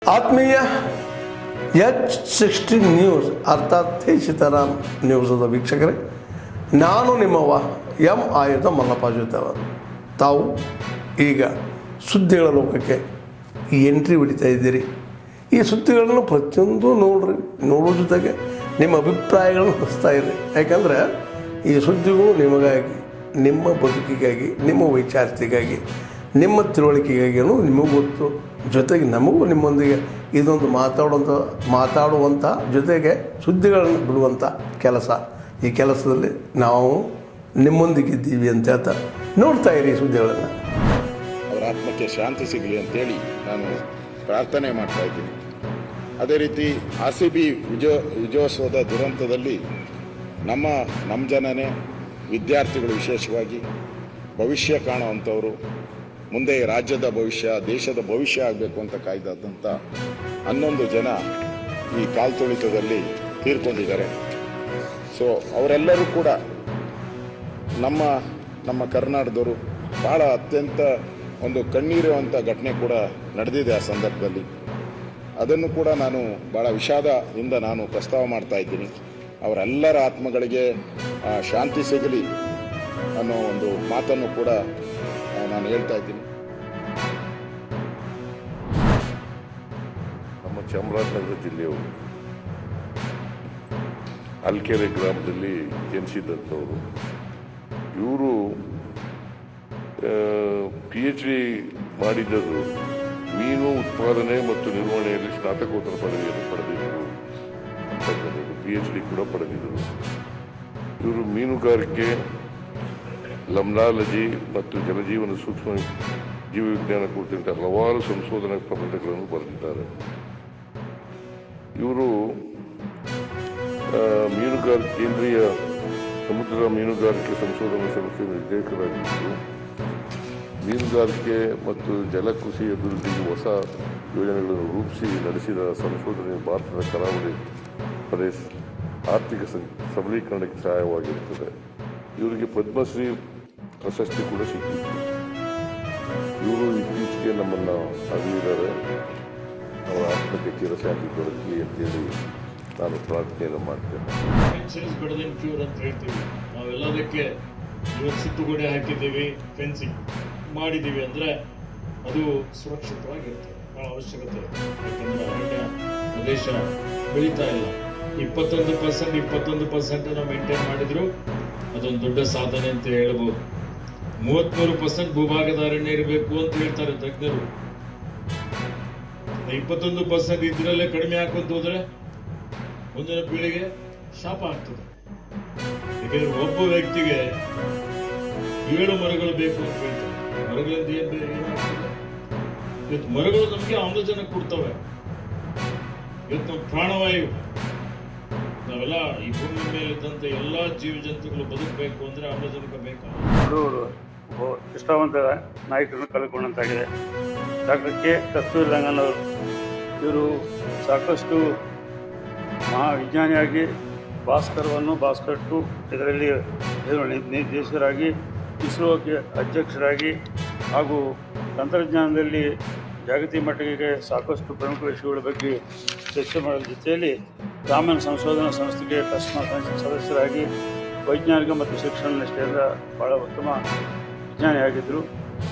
ಆತ್ಮೀಯ H60 news ಅರ್ಥಾತ್ ಸೀತಾರಾಮ್ ನ್ಯೂಸದ ವೀಕ್ಷಕರೇ, ನಾನು ನಿಮ್ಮವ ಎಂ ಆಯುಧ ಮಲ್ಲಪ್ಪ ಜೊತೆವರು. ತಾವು ಈಗ ಸುದ್ದಿಗಳ ಲೋಕಕ್ಕೆ ಎಂಟ್ರಿ ಹೊಡಿತಾ ಇದ್ದೀರಿ. ಈ ಸುದ್ದಿಗಳನ್ನು ಪ್ರತಿಯೊಂದು ನೋಡೋ ಜೊತೆಗೆ ನಿಮ್ಮ ಅಭಿಪ್ರಾಯಗಳನ್ನು ಹಚ್ತಾ ಇರಿ. ಯಾಕಂದರೆ ಈ ಸುದ್ದಿಗಳು ನಿಮಗಾಗಿ, ನಿಮ್ಮ ಬದುಕಿಗಾಗಿ, ನಿಮ್ಮ ವೈಚಾರಿಕೆಗಾಗಿ, ನಿಮ್ಮ ತಿಳುವಳಿಕೆಗಾಗಿಯೂ ನಿಮಗೂ ಗೊತ್ತು. ಜೊತೆಗೆ ನಮಗೂ ನಿಮ್ಮೊಂದಿಗೆ ಇದೊಂದು ಮಾತಾಡುವಂಥ ಜೊತೆಗೆ ಸುದ್ದಿಗಳನ್ನು ಬಿಡುವಂಥ ಕೆಲಸ. ಈ ಕೆಲಸದಲ್ಲಿ ನಾವು ನಿಮ್ಮೊಂದಿಗಿದ್ದೀವಿ ಅಂತ ಹೇಳ್ತಾ ನೋಡ್ತಾ ಇರಿ ಸುದ್ದಿಗಳನ್ನು. ಅವರ ಆತ್ಮಕ್ಕೆ ಶಾಂತಿ ಸಿಗಲಿ ಅಂತೇಳಿ ನಾನು ಪ್ರಾರ್ಥನೆ ಮಾಡ್ತಾ ಇದ್ದೀನಿ. ಅದೇ ರೀತಿ RCB ವಿಜಯೋತ್ಸವದ ದುರಂತದಲ್ಲಿ ನಮ್ಮ ಜನನೇ, ವಿದ್ಯಾರ್ಥಿಗಳು ವಿಶೇಷವಾಗಿ ಭವಿಷ್ಯ ಕಾಣುವಂಥವರು, ಮುಂದೆ ರಾಜ್ಯದ ಭವಿಷ್ಯ, ದೇಶದ ಭವಿಷ್ಯ ಆಗಬೇಕು ಅಂತ ಕಾಯ್ದಂಥ 11 ಜನ ಈ ಕಾಲ್ತುಳಿತದಲ್ಲಿ ತೀರ್ಕೊಂಡಿದ್ದಾರೆ. ಸೊ ಅವರೆಲ್ಲರೂ ಕೂಡ ನಮ್ಮ ಕರ್ನಾಟಕದವರು. ಭಾಳ ಅತ್ಯಂತ ಒಂದು ಕಣ್ಣೀರುವಂಥ ಘಟನೆ ಕೂಡ ನಡೆದಿದೆ ಆ ಸಂದರ್ಭದಲ್ಲಿ. ಅದನ್ನು ಕೂಡ ನಾನು ಭಾಳ ವಿಷಾದದಿಂದ ನಾನು ಪ್ರಸ್ತಾವ ಮಾಡ್ತಾ ಇದ್ದೀನಿ. ಅವರೆಲ್ಲರ ಆತ್ಮಗಳಿಗೆ ಶಾಂತಿ ಸಿಗಲಿ ಅನ್ನೋ ಒಂದು ಮಾತನ್ನು ಕೂಡ ನಾನು ಹೇಳ್ತಾ ಇದ್ದೀನಿ. ನಮ್ಮ ಚಾಮರಾಜನಗರ ಜಿಲ್ಲೆಯವರು ಅಲ್ಕೆರೆ ಗ್ರಾಮದಲ್ಲಿ ಜನಿಸಿದಂಥವರು. ಇವರು PhD ಮಾಡಿದ್ದರು. ಮೀನು ಉತ್ಪಾದನೆ ಮತ್ತು ನಿರ್ವಹಣೆಯಲ್ಲಿ ಸ್ನಾತಕೋತ್ತರ ಪದವಿಯನ್ನು ಪಡೆದಿದ್ದರು ಅಂತ PhD ಕೂಡ ಪಡೆದಿದ್ದರು. ಇವರು ಮೀನುಗಾರಿಕೆ, ಲಮ್ನಾಲಜಿ ಮತ್ತು ಜಲಜೀವನ ಸೂಕ್ಷ್ಮ ಜೀವವಿಜ್ಞಾನ ಕುರಿತಂತೆ ಹಲವಾರು ಸಂಶೋಧನಾ ಪ್ರಬಂಧಗಳನ್ನು ಬರೆದಿದ್ದಾರೆ. ಇವರು ಕೇಂದ್ರೀಯ ಸಮುದ್ರ ಮೀನುಗಾರಿಕೆ ಸಂಶೋಧನಾ ಸಂಸ್ಥೆಯ ನಿರ್ದೇಶಕರಾಗಿದ್ದರು. ಮೀನುಗಾರಿಕೆ ಮತ್ತು ಜಲಕೃಷಿ ಅಭಿವೃದ್ಧಿಗೆ ಹೊಸ ಯೋಜನೆಗಳನ್ನು ರೂಪಿಸಿ ನಡೆಸಿದ ಸಂಶೋಧನೆ ಭಾರತದ ಕರಾವಳಿ ಪ್ರದೇಶ ಆರ್ಥಿಕ ಸಬಲೀಕರಣಕ್ಕೆ ಸಹಾಯವಾಗಿರುತ್ತದೆ. ಇವರಿಗೆ ಪದ್ಮಶ್ರೀ ಪ್ರಶಸ್ತಿ ಕೂಡ ಸಿಕ್ಕಿತ್ತು. ಇವರು ಇತ್ತೀಚೆಗೆ ನಮ್ಮನ್ನು ಅಗಲಿದ್ದಾರೆ. ಅವರ ಆತ್ಮಕ್ಕೆ ಚಿರಶಾಂತಿ ದೊರಕಲಿ ಅಂತೇಳಿ ನಾನು ಪ್ರಾರ್ಥನೆಯನ್ನು ಮಾಡ್ತೇನೆ. ಅಂತ ಹೇಳ್ತೀವಿ ನಾವೆಲ್ಲದಕ್ಕೆ. ಇವತ್ತು ಸುತ್ತುಗೋಡೆ ಹಾಕಿದ್ದೀವಿ, ಫೆನ್ಸಿಂಗ್ ಮಾಡಿದ್ದೀವಿ ಅಂದರೆ ಅದು ಸುರಕ್ಷಿತವಾಗಿರ್ತದೆ. ಭಾಳ ಅವಶ್ಯಕತೆ ಇದೆ. ಯಾಕಂದರೆ ಅರಣ್ಯ ಪ್ರದೇಶ ಬೆಳೀತಾ ಇಲ್ಲ. 21% ಮೇಂಟೈನ್ ಮಾಡಿದ್ರು ಅದೊಂದು ದೊಡ್ಡ ಸಾಧನೆ ಅಂತ ಹೇಳ್ಬೋದು. 33% ಭೂಭಾಗದ ಅರಣ್ಯ ಇರಬೇಕು ಅಂತ ಹೇಳ್ತಾರೆ ತಜ್ಞರು. 21% ಇದರಲ್ಲೇ ಕಡಿಮೆ ಹಾಕೊಂತ ಹೋದ್ರೆ ಮುಂದಿನ ಪೀಳಿಗೆ ಶಾಪ ಆಗ್ತದೆ. ಯಾಕಂದ್ರೆ ಒಬ್ಬ ವ್ಯಕ್ತಿಗೆ 7 ಮರಗಳು ಬೇಕು ಅಂತ ಹೇಳ್ತಾರೆ. ಮರಗಳಿಂದ ಏನಾಗ್ತದೆ? ಇವತ್ತು ಮರಗಳು ನಮಗೆ ಆಮ್ಲಜನಕ ಕೊಡ್ತವೆ. ಇವತ್ತು ನಮ್ಮ ಪ್ರಾಣವಾಯು. ನಾವೆಲ್ಲ ಈ ಭೂಮಿ ಮೇಲಿದ್ದಂಥ ಎಲ್ಲ ಜೀವ ಜಂತುಗಳು ಬದುಕಬೇಕು ಅಂದರೆ ಆಮ್ಲಜನಕ ಬೇಕಲ್ಲ. ನಿಷ್ಠಾವಂತ ನಾಯಕರನ್ನು ಕಳ್ಕೊಂಡಂತಾಗಿದೆ. Doctor K. ಕಸ್ತೂರಿ ರಂಗನ್ ಅವರು. ಇವರು ಸಾಕಷ್ಟು ಮಹಾವಿಜ್ಞಾನಿಯಾಗಿ ಭಾಸ್ಕರ್ 2 ಇದರಲ್ಲಿ ನಿರ್ದೇಶಕರಾಗಿ, ಇಸ್ರೋಗೆ ಅಧ್ಯಕ್ಷರಾಗಿ ಹಾಗೂ ತಂತ್ರಜ್ಞಾನದಲ್ಲಿ ಜಾಗತಿಕ ಮಟ್ಟಿಗೆ ಸಾಕಷ್ಟು ಪ್ರಮುಖ ವಿಷಯಗಳ ಬಗ್ಗೆ ಚರ್ಚೆ ಮಾಡುವ ಜೊತೆಯಲ್ಲಿ ಗ್ರಾಮೀಣ ಸಂಶೋಧನಾ ಸಂಸ್ಥೆಗೆ ಸದಸ್ಯರಾಗಿ ವೈಜ್ಞಾನಿಕ ಮತ್ತು ಶಿಕ್ಷಣ ನಿಷ್ಠೆಯಿಂದ ಭಾಳ ಉತ್ತಮ ವಿಜ್ಞಾನಿಯಾಗಿದ್ದರು.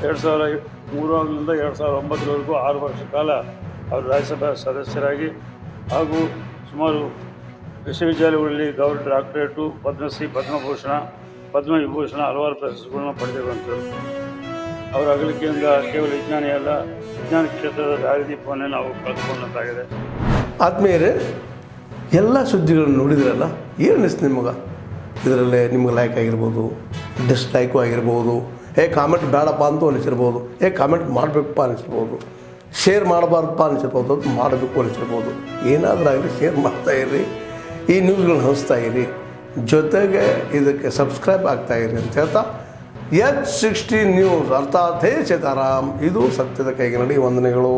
2003ರಿಂದ 2009ರವರೆಗೂ 6 ವರ್ಷ ಕಾಲ ಅವರು ರಾಜ್ಯಸಭಾ ಸದಸ್ಯರಾಗಿ ಹಾಗೂ ಸುಮಾರು ವಿಶ್ವವಿದ್ಯಾಲಯಗಳಲ್ಲಿ ಗೌರವ ಡಾಕ್ಟರೇಟು, ಪದ್ಮಶ್ರೀ, ಪದ್ಮವಿಭೂಷಣ ಹಲವಾರು ಪ್ರಶಸ್ತಿಗಳನ್ನು ಪಡೆದಿರುವಂಥದ್ದು. ಅವರ ಅಗಲಿಕೆಯಿಂದ ಕೇವಲ ವಿಜ್ಞಾನಿ ಅಲ್ಲ, ವಿಜ್ಞಾನ ಕ್ಷೇತ್ರದ ದಾರಿದೀಪವನ್ನೇ ನಾವು ಕಳೆದುಕೊಂಡಂತಾಗಿದೆ. ಆತ್ಮೀಯರೇ, ಎಲ್ಲ ಸುದ್ದಿಗಳನ್ನು ನೋಡಿದ್ರಲ್ಲ, ಏನು ಅನಿಸ್ತು ನಿಮಗೆ? ಇದರಲ್ಲೇ ನಿಮ್ಗೆ ಲೈಕ್ ಆಗಿರ್ಬೋದು, ಡಿಸ್ಲೈಕು ಆಗಿರ್ಬೋದು, ಕಾಮೆಂಟ್ ಬೇಡಪ್ಪ ಅಂತೂ ಅನಿಸಿರ್ಬೋದು, ಕಾಮೆಂಟ್ ಮಾಡಬೇಕಪ್ಪ ಅನಿಸಿರ್ಬೋದು, ಶೇರ್ ಮಾಡಬಾರ್ದಪ್ಪ ಅನಿಸಿರ್ಬೋದು, ಅದು ಮಾಡಬೇಕು ಅನಿಸಿರ್ಬೋದು. ಏನಾದರೂ ಆಗಲಿ ಶೇರ್ ಮಾಡ್ತಾಯಿರಿ, ಈ ನ್ಯೂಸ್ಗಳನ್ನ ಹಂಚ್ತಾ ಇರಿ, ಜೊತೆಗೆ ಇದಕ್ಕೆ ಸಬ್ಸ್ಕ್ರೈಬ್ ಆಗ್ತಾಯಿರಿ ಅಂತ ಹೇಳ್ತಾ H60 ನ್ಯೂಸ್ ಅರ್ಥಾತ್ ಸೀತಾರಾಮ್, ಇದು ಸತ್ಯದ ಕೈಗೆ ನಡಿ. ವಂದನೆಗಳು.